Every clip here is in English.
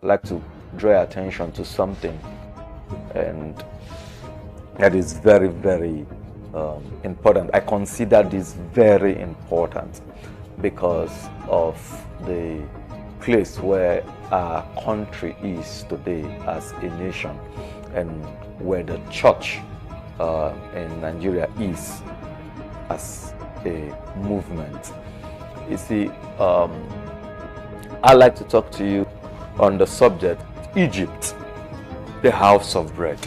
I'd like to draw your attention to something, and that is very, very important. I consider this very important because of the place where our country is today as a nation, and where the church in Nigeria is as a movement. You see, I'd like to talk to you on the subject Egypt, the house of bread.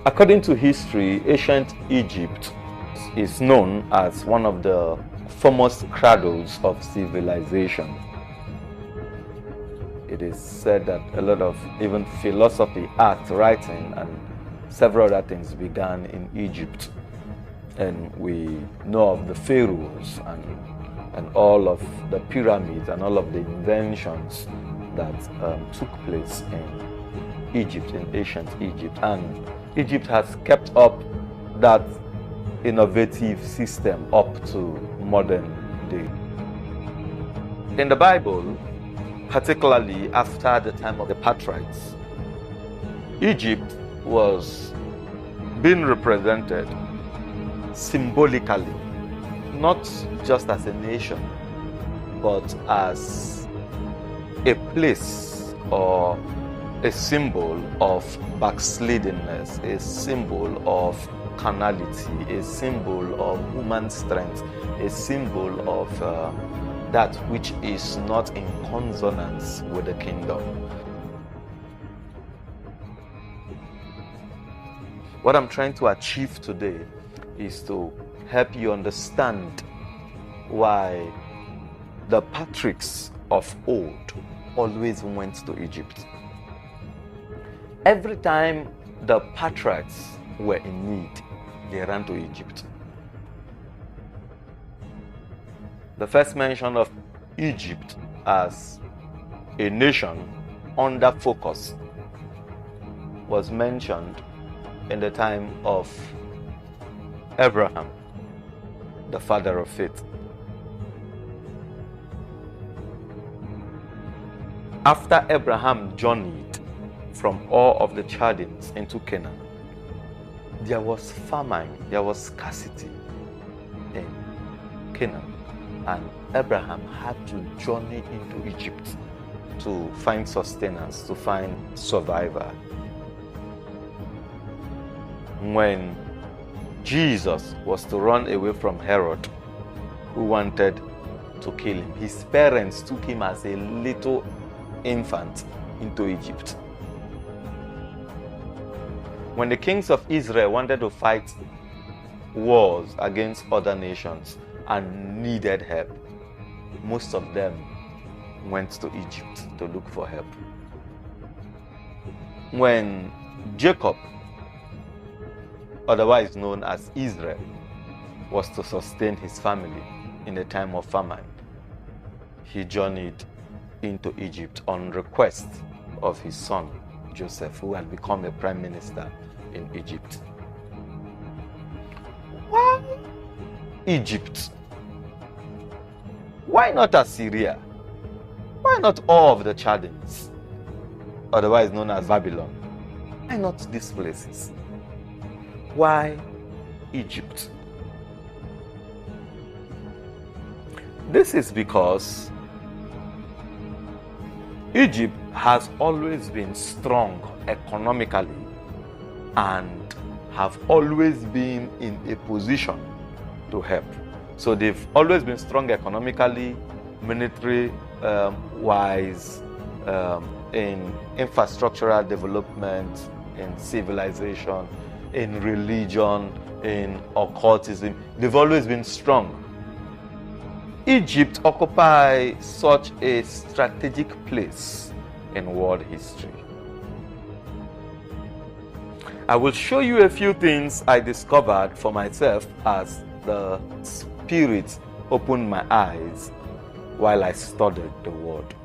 According to history, ancient Egypt is known as one of the foremost cradles of civilization. It is said that a lot of even philosophy, art, writing, and several other things began in Egypt. And we know of the pharaohs and all of the pyramids and all of the inventions that took place in Egypt, in ancient Egypt. And Egypt has kept up that innovative system up to modern day. In the Bible, particularly after the time of the patriarchs, Egypt was being represented symbolically, not just as a nation, but as a place or a symbol of backslidenness, a symbol of carnality, a symbol of human strength, a symbol of that which is not in consonance with the kingdom. What I'm trying to achieve today is to help you understand why the patriarchs of old always went to Egypt. Every time the patriarchs were in need, they ran to Egypt. The first mention of Egypt as a nation under focus was mentioned in the time of Abraham, the father of faith. After Abraham journeyed from Ur of the Chaldeans into Canaan, there was famine, there was scarcity in Canaan, and Abraham had to journey into Egypt to find sustenance, to find survival. When Jesus was to run away from Herod, who wanted to kill him, his parents took him as a little infant into Egypt. When the kings of Israel wanted to fight wars against other nations and needed help, most of them went to Egypt to look for help. When Jacob, otherwise known as Israel, was to sustain his family in the time of famine, he journeyed into Egypt on request of his son Joseph, who had become a prime minister in Egypt. Why Egypt? Why not Assyria? Why not all of the Chaldeans, otherwise known as Babylon? Why not these places? Why Egypt? This is because Egypt has always been strong economically and have always been in a position to help. So they've always been strong economically, military wise, in infrastructural development, in civilization, in religion, in occultism. They've always been strong. Egypt occupies such a strategic place in world history. I will show you a few things I discovered for myself as the Spirit opened my eyes while I studied the Word.